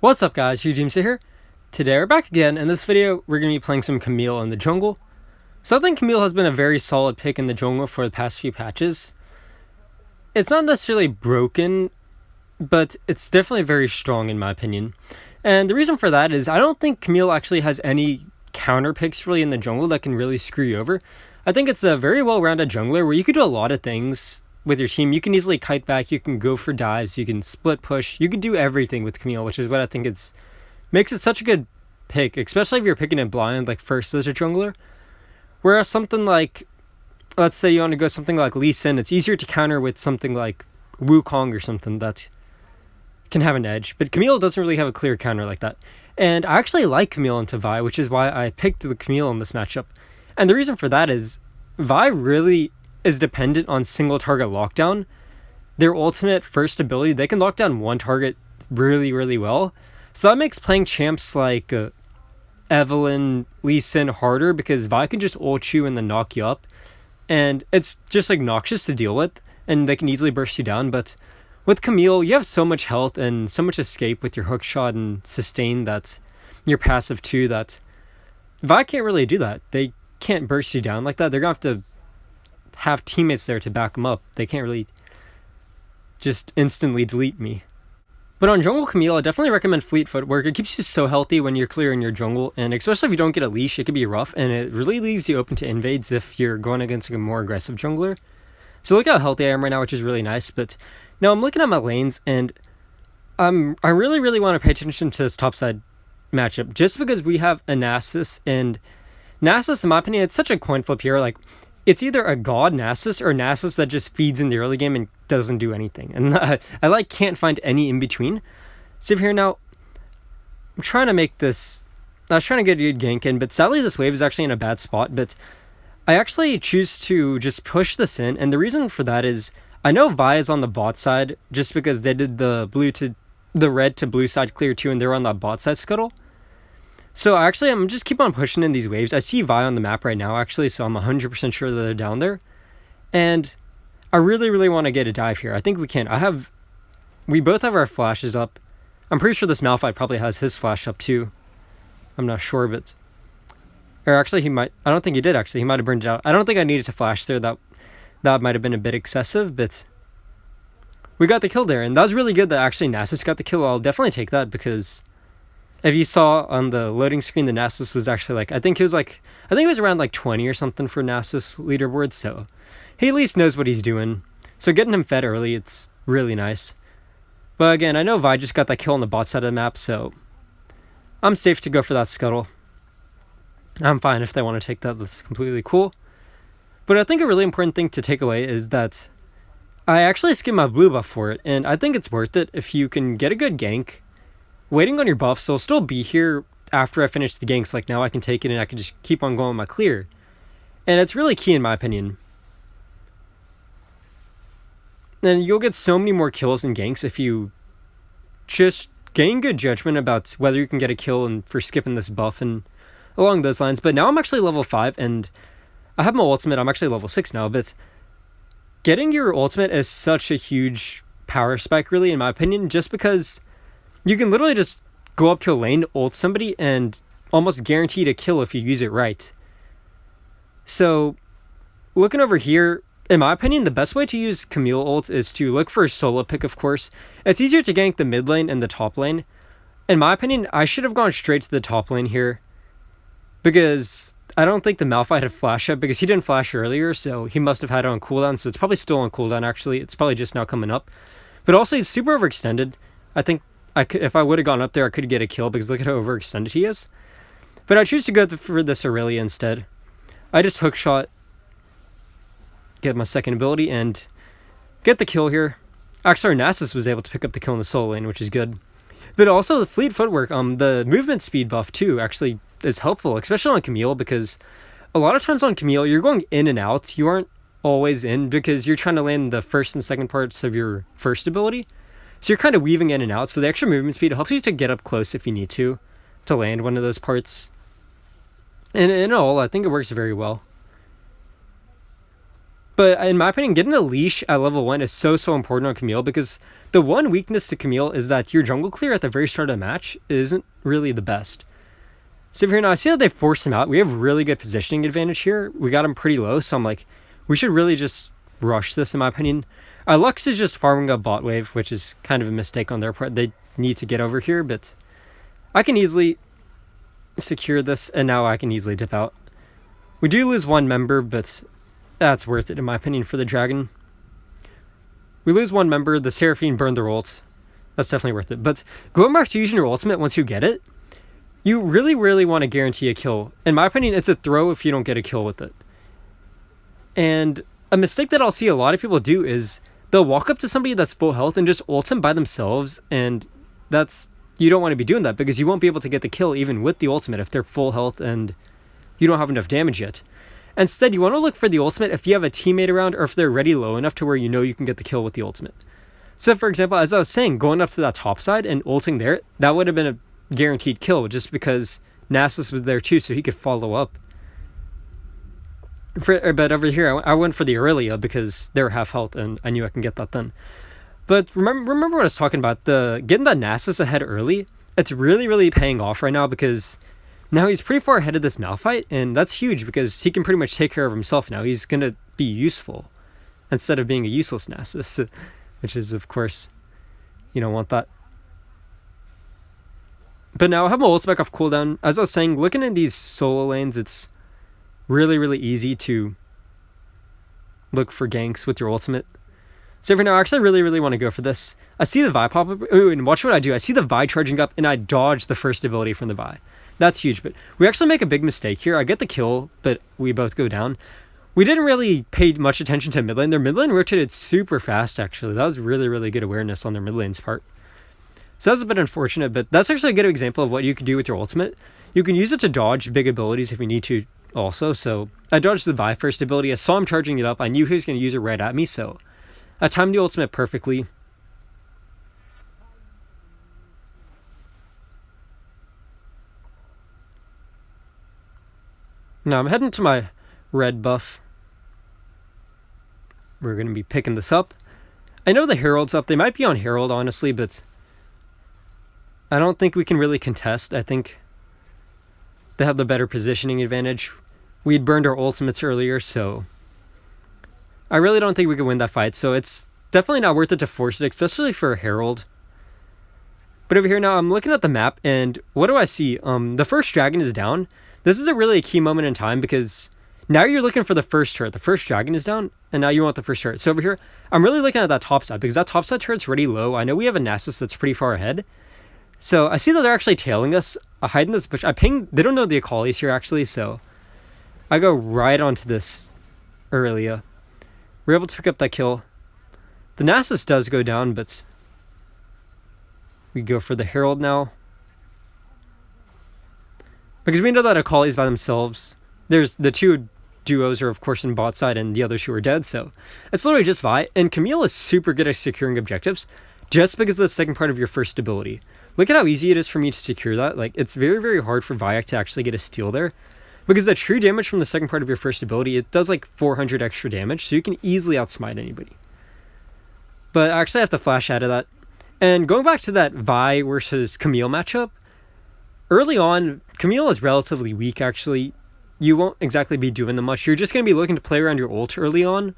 What's up guys, Eugene's here. Today we're back again. In this video we're going to be playing some Camille in the jungle. So I think Camille has been a very solid pick in the jungle for the past few patches. It's not necessarily broken, but it's definitely very strong in my opinion. And the reason for that is I don't think Camille actually has any counter picks really in the jungle that can really screw you over. I think it's a very well-rounded jungler where you could do a lot of things with your team. You can easily kite back, you can go for dives, you can split push, you can do everything with Camille, which is what I think makes it such a good pick, especially if you're picking it blind like first as a jungler. Whereas something like, let's say you want to go something like Lee Sin, it's easier to counter with something like Wukong or something that can have an edge. But Camille doesn't really have a clear counter like that. And I actually like Camille into Vi, which is why I picked the Camille in this matchup. And the reason for that is Vi really is dependent on single target lockdown. Their ultimate first ability, they can lock down one target really, really well. So that makes playing champs like Evelynn, Lee Sin harder because Vi can just ult you and then knock you up. And it's just like noxious to deal with, and they can easily burst you down. But with Camille, you have so much health and so much escape with your hook shot and sustain that your passive too, that Vi can't really do that. They can't burst you down like that. They're going to have to have teammates there to back them up. They can't really just instantly delete me. But on jungle Camille, I definitely recommend fleet footwork. It keeps you so healthy when you're clearing your jungle, and especially if you don't get a leash, it can be rough, and it really leaves you open to invades if you're going against a more aggressive jungler. So look how healthy I am right now, which is really nice. But now I'm looking at my lanes, and I really, really want to pay attention to this topside matchup, just because we have a Nasus, and Nasus, in my opinion, it's such a coin flip here. Like, it's either a god Nasus or Nasus that just feeds in the early game and doesn't do anything. And I can't find any in between. So here now, I'm trying to make this, I was trying to get a good gank in, but sadly this wave is actually in a bad spot. But I actually choose to just push this in. And the reason for that is I know Vi is on the bot side just because they did the red to blue side clear too, and they're on that bot side scuttle. So actually, I'm just keep on pushing in these waves. I see Vi on the map right now, actually, so I'm 100% sure that they're down there. And I really, really want to get a dive here. I think we can. We both have our flashes up. I'm pretty sure this Malphite probably has his flash up too. I'm not sure, but... Or actually, he might... I don't think he did, actually. He might have burned it out. I don't think I needed to flash there. That might have been a bit excessive, but... We got the kill there, and that was really good that actually Nasus got the kill. I'll definitely take that because... If you saw on the loading screen, the Nasus was actually like, I think it was around like 20 or something for Nasus leaderboard, so he at least knows what he's doing. So getting him fed early, it's really nice. But again, I know Vi just got that kill on the bot side of the map, so I'm safe to go for that scuttle. I'm fine if they want to take that, that's completely cool. But I think a really important thing to take away is that I actually skipped my blue buff for it, and I think it's worth it if you can get a good gank. Waiting on your buff, so I'll still be here after I finish the ganks. Like now I can take it and I can just keep on going with my clear. And it's really key in my opinion. And you'll get so many more kills and ganks if you just gain good judgment about whether you can get a kill and for skipping this buff and along those lines. But now I'm actually level 5 and I have my ultimate. I'm actually level 6 now, but getting your ultimate is such a huge power spike really in my opinion, just because you can literally just go up to a lane, ult somebody, and almost guaranteed a kill if you use it right. So, looking over here, in my opinion, the best way to use Camille ult is to look for a solo pick, of course. It's easier to gank the mid lane and the top lane. In my opinion, I should have gone straight to the top lane here, because I don't think the Malphite had flash up, because he didn't flash earlier, so he must have had it on cooldown, so it's probably still on cooldown, actually. It's probably just now coming up. But also, he's super overextended. I think if I would have gone up there, I could get a kill because look at how overextended he is. But I choose to go for this Aurelia instead. I just hook shot, get my second ability, and get the kill here. Actually, Nasus was able to pick up the kill in the solo lane, which is good. But also the fleet footwork, the movement speed buff too, actually is helpful, especially on Camille, because a lot of times on Camille, you're going in and out. You aren't always in because you're trying to land the first and second parts of your first ability. So you're kind of weaving in and out, so the extra movement speed helps you to get up close if you need to land one of those parts. And in all, I think it works very well. But in my opinion, getting a leash at level 1 is so important on Camille, because the one weakness to Camille is that your jungle clear at the very start of the match isn't really the best. So here now, I see that they forced him out. We have really good positioning advantage here. We got him pretty low, so I'm like, we should really just rush this, in my opinion. Lux is just farming a bot wave, which is kind of a mistake on their part. They need to get over here, but I can easily secure this, and now I can easily dip out. We do lose one member, but that's worth it, in my opinion, for the dragon. We lose one member. The Seraphine burned their ult. That's definitely worth it. But going back to using your ultimate once you get it, you really want to guarantee a kill. In my opinion, it's a throw if you don't get a kill with it. And a mistake that I'll see a lot of people do is they'll walk up to somebody that's full health and just ult him by themselves, and you don't want to be doing that, because you won't be able to get the kill even with the ultimate if they're full health and you don't have enough damage yet. Instead, you want to look for the ultimate if you have a teammate around, or if they're ready low enough to where you know you can get the kill with the ultimate. So for example, as I was saying, going up to that top side and ulting there, that would have been a guaranteed kill, just because Nasus was there too, so he could follow up. But over here, I went for the Aurelia because they were half health, and I knew I can get that then. But remember what I was talking about, getting that Nasus ahead early. It's really paying off right now, because now he's pretty far ahead of this Malphite, and that's huge because he can pretty much take care of himself now. He's gonna be useful instead of being a useless Nasus, which is, of course, you don't want that. But now I have my ults back off cooldown. As I was saying, looking in these solo lanes, it's really easy to look for ganks with your ultimate. So for now, I actually really want to go for this. I see the Vi pop up. Ooh, and watch what I do. I see the Vi charging up, and I dodge the first ability from the Vi. That's huge, but we actually make a big mistake here. I get the kill, but we both go down. We didn't really pay much attention to mid lane. Their mid lane rotated super fast, actually. That was really good awareness on their mid lane's part. So that's a bit unfortunate, but that's actually a good example of what you can do with your ultimate. You can use it to dodge big abilities if you need to also. So I dodged the Vi first ability. I saw him charging it up. I knew he was going to use it right at me, so I timed the ultimate perfectly. Now I'm heading to my red buff. We're going to be picking this up. I know the Herald's up. They might be on Herald, honestly, but I don't think we can really contest. I think they have the better positioning advantage. We'd burned our ultimates earlier, so I really don't think we could win that fight. So it's definitely not worth it to force it, especially for a Herald. But over here now, I'm looking at the map, and what do I see? The first dragon is down. This is a key moment in time, because now you're looking for the first turret. The first dragon is down, and now you want the first turret. So over here, I'm really looking at that top side, because that top side turret's already low. I know we have a Nasus that's pretty far ahead. So I see that they're actually tailing us, hiding this bush. I ping. They don't know the Akali's here, actually, so I go right onto this Aurelia. We're able to pick up that kill. The Nasus does go down, but we go for the Herald now, because we know that Akali's by themselves. There's the two duos are, of course, in bot side, and the other two are dead, so it's literally just Vi. And Camille is super good at securing objectives, just because of the second part of your first ability. Look at how easy it is for me to secure that. Like, it's very hard for Viac to actually get a steal there, because the true damage from the second part of your first ability, it does like 400 extra damage, so you can easily outsmite anybody. But I actually have to flash out of that. And going back to that Vi versus Camille matchup, early on, Camille is relatively weak, actually. You won't exactly be doing them much. You're just going to be looking to play around your ult early on.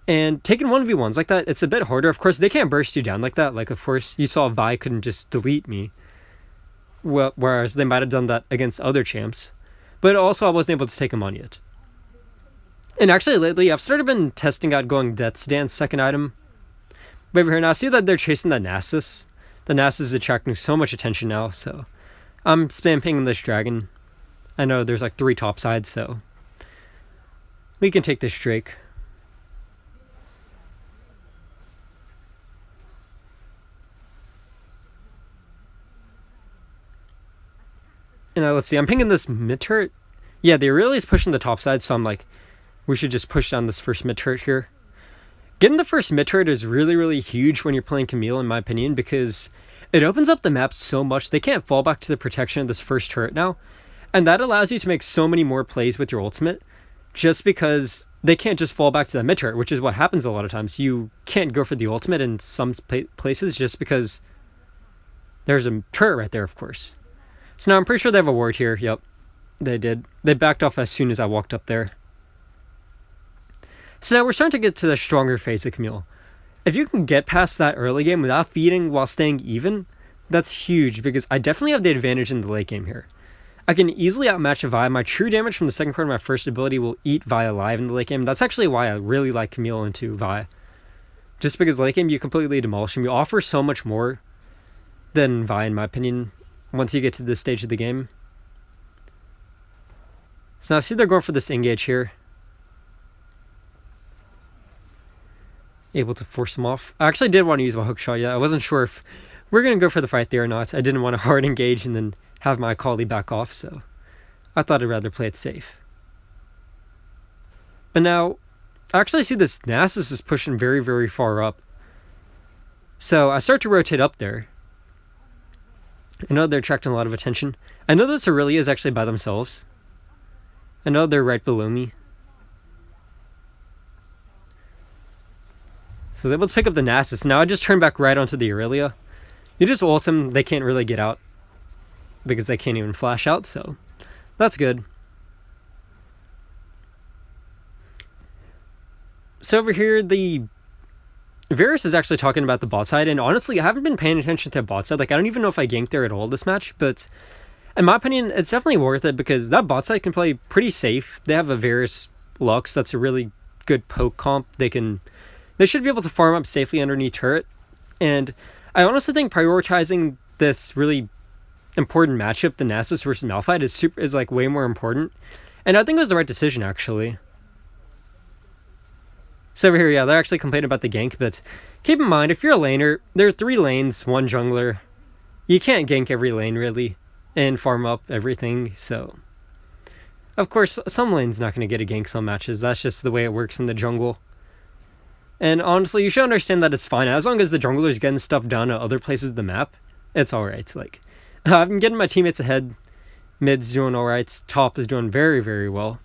And taking 1v1s like that, it's a bit harder. Of course, they can't burst you down like that. Like, of course, you saw Vi couldn't just delete me. Well, whereas they might have done that against other champs. But also, I wasn't able to take him on yet. And actually, lately, I've been testing out going Death's Dance second item. But over here now, I see that they're chasing that Nasus. The Nasus is attracting so much attention now, so I'm spam pinging this dragon. I know there's like 3 top sides, so we can take this Drake. And let's see, I'm pinging this mid turret. Yeah, the Aurelia's pushing the top side, so I'm like, we should just push down this first mid turret here. Getting the first mid turret is really huge when you're playing Camille, in my opinion, because it opens up the map so much. They can't fall back to the protection of this first turret now. And that allows you to make so many more plays with your ultimate, just because they can't just fall back to the mid turret, which is what happens a lot of times. You can't go for the ultimate in some places just because there's a turret right there, of course. So now I'm pretty sure they have a ward here. Yep, they did. They backed off as soon as I walked up there. So now we're starting to get to the stronger phase of Camille. If you can get past that early game without feeding while staying even, that's huge, because I definitely have the advantage in the late game here. I can easily outmatch a Vi. My true damage from the second part of my first ability will eat Vi alive in the late game. That's actually why I really like Camille into Vi. Just because late game you completely demolish him. You offer so much more than Vi, in my opinion, once you get to this stage of the game. So now I see they're going for this engage here. Able to force him off. I actually did want to use my hook shot. Yeah, I wasn't sure if we're going to go for the fight there or not. I didn't want to hard engage and then have my Akali back off, so I thought I'd rather play it safe. But now, I actually see this Nasus is pushing very, very far up. So I start to rotate up there. I know they're attracting a lot of attention. I know this Aurelia is actually by themselves. I know they're right below me. So I was able to pick up the Nasus. Now I just turn back right onto the Aurelia. You just ult them, they can't really get out, because they can't even flash out, so that's good. So over here, the Varus is actually talking about the bot side, and honestly, I haven't been paying attention to the bot side. Like, I don't even know if I ganked there at all this match, but in my opinion, it's definitely worth it, because that bot side can play pretty safe. They have a Varus Lux that's a really good poke comp. They should be able to farm up safely underneath turret, and I honestly think prioritizing this really important matchup, the Nasus versus Malphite, is like way more important, and I think it was the right decision, actually. So over here, yeah, they're actually complaining about the gank, but keep in mind, if you're a laner, there are 3 lanes, 1 jungler. You can't gank every lane, really, and farm up everything, so of course, some lane's not going to get a gank some matches. That's just the way it works in the jungle. And honestly, you should understand that it's fine. As long as the jungler's getting stuff done at other places of the map, it's alright. Like, I've been getting my teammates ahead. Mid's doing alright. Top is doing very, very well.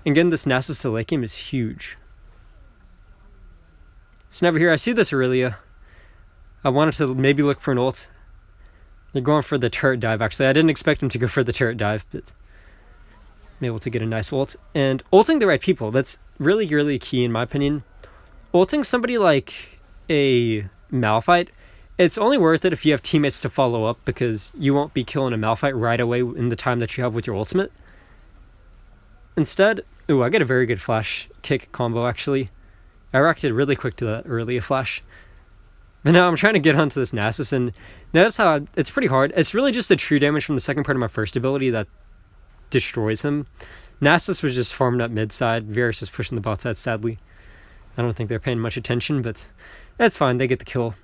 And getting this Nasus to late game is huge. So over here, I see this Aurelia. I wanted to maybe look for an ult. They're going for the turret dive, actually. I didn't expect him to go for the turret dive, but I'm able to get a nice ult. And ulting the right people, that's really, really key in my opinion. Ulting somebody like a Malphite, it's only worth it if you have teammates to follow up, because you won't be killing a Malphite right away in the time that you have with your ultimate. Instead, ooh, I get a very good flash kick combo, actually. I reacted really quick to that earlier flash. But now I'm trying to get onto this Nasus, and notice how it's pretty hard. It's really just the true damage from the second part of my first ability that destroys him. Nasus was just farming up mid side. Varus was pushing the bot side, sadly. I don't think they're paying much attention, but that's fine. They get the kill.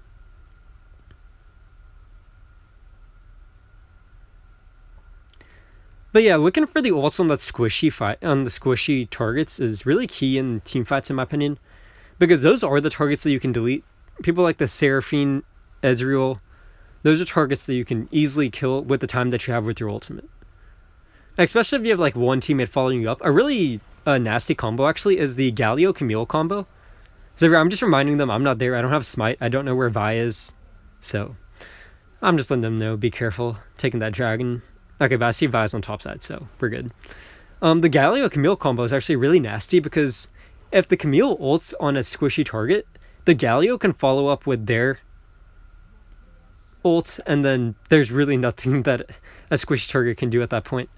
But yeah, looking for the ults on that squishy fight, on the squishy targets, is really key in team fights, in my opinion, because those are the targets that you can delete. People like the Seraphine, Ezreal, those are targets that you can easily kill with the time that you have with your ultimate. Especially if you have like one teammate following you up. A really nasty combo, actually, is the Galio Camille combo. So I'm just reminding them I'm not there. I don't have smite. I don't know where Vi is. So I'm just letting them know, be careful taking that dragon. Okay, but I see Vi's on top side, so we're good. The Galio Camille combo is actually really nasty, because if the Camille ults on a squishy target, the Galio can follow up with their ult, and then there's really nothing that a squishy target can do at that point.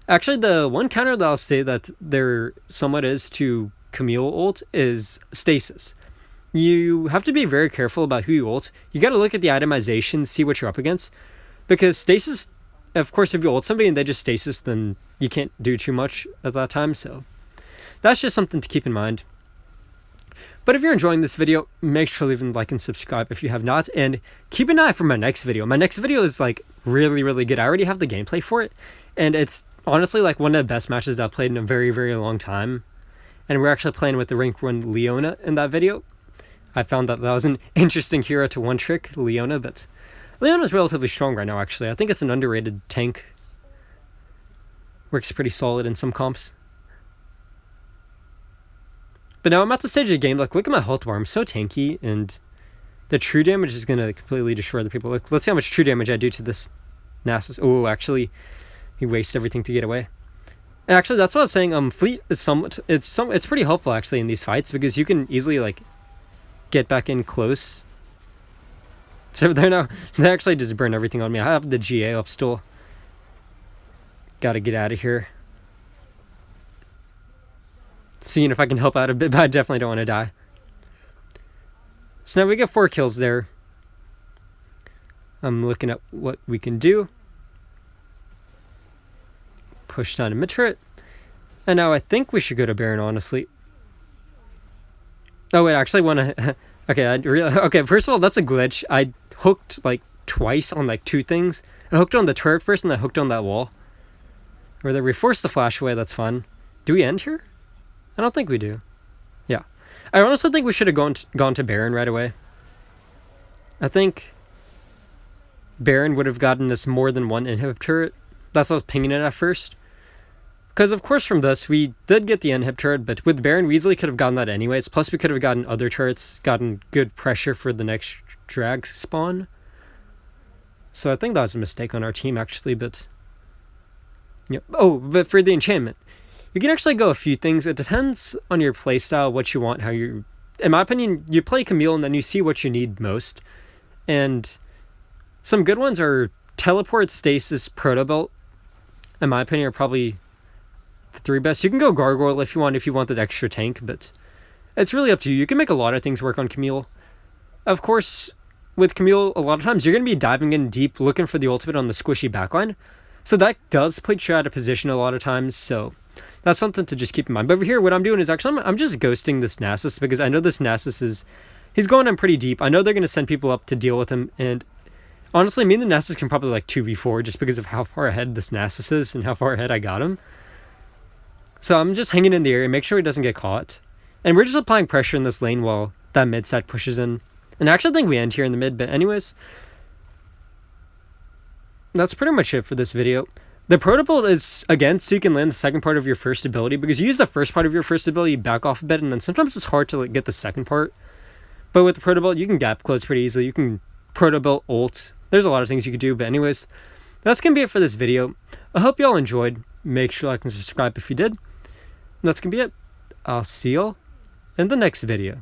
Actually, the one counter that I'll say that there somewhat is to Camille ult is stasis. You have to be very careful about who you ult. You got to look at the itemization, see what you're up against, because stasis, of course, if you ult somebody and they just stasis, then you can't do too much at that time, so that's just something to keep in mind. But if you're enjoying this video, make sure to leave a like and subscribe if you have not, and keep an eye for my next video. My next video is like really, really good. I already have the gameplay for it, and it's honestly like one of the best matches I've played in a very, very long time. And we're actually playing with the rank 1 Leona in that video. I found that was an interesting hero to one trick, Leona, but Leona's relatively strong right now, actually. I think it's an underrated tank. Works pretty solid in some comps. But now I'm at the stage of the game, like, look at my health bar. I'm so tanky, and the true damage is going to completely destroy the people. Like, let's see how much true damage I do to this Nasus. Oh, actually, he wastes everything to get away. And actually, that's what I was saying. Fleet is it's pretty helpful, actually, in these fights, because you can easily, like, get back in close. So they actually just burn everything on me. I have the GA up still. Gotta get out of here. Seeing if I can help out a bit, but I definitely don't want to die. So now we get 4 kills there. I'm looking at what we can do. Push down a mid turret. And now I think we should go to Baron, honestly. Oh wait, I actually want to... Okay, first of all, that's a glitch. I hooked like twice on like 2 things. I hooked on the turret first, and I hooked on that wall. Where they forced the flash away, that's fun. Do we end here? I don't think we do. Yeah. I honestly think we should have gone to Baron right away. I think Baron would have gotten us more than 1 inhib turret. That's what I was pinging it at first. Because, of course, from this, we did get the inhib turret, but with Baron, we easily could have gotten that anyways. Plus, we could have gotten other turrets, gotten good pressure for the next drag spawn. So I think that was a mistake on our team, actually, but... Yeah. Oh, but for the enchantment, you can actually go a few things. It depends on your playstyle, what you want, how you... In my opinion, you play Camille, and then you see what you need most. And some good ones are Teleport, Stasis, Protobelt. In my opinion, are probably... the 3 best. You can go Gargoyle if you want that extra tank, but it's really up to you. You can make a lot of things work on Camille. Of course, with Camille, a lot of times you're going to be diving in deep, looking for the ultimate on the squishy backline. So that does put you out of position a lot of times, so that's something to just keep in mind. But over here, what I'm doing is actually, I'm just ghosting this Nasus, because I know this Nasus he's going in pretty deep. I know they're going to send people up to deal with him, and honestly, me and the Nasus can probably like 2v4 just because of how far ahead this Nasus is and how far ahead I got him. So I'm just hanging in the area, make sure he doesn't get caught. And we're just applying pressure in this lane while that mid side pushes in. And I actually think we end here in the mid, but anyways, that's pretty much it for this video. The Protobelt is, again, so you can land the second part of your first ability, because you use the first part of your first ability, you back off a bit, and then sometimes it's hard to like, get the second part. But with the Protobelt, you can gap close pretty easily. You can Protobelt ult. There's a lot of things you could do, but anyways, that's going to be it for this video. I hope y'all enjoyed. Make sure to like and subscribe if you did. And that's going to be it. I'll see y'all in the next video.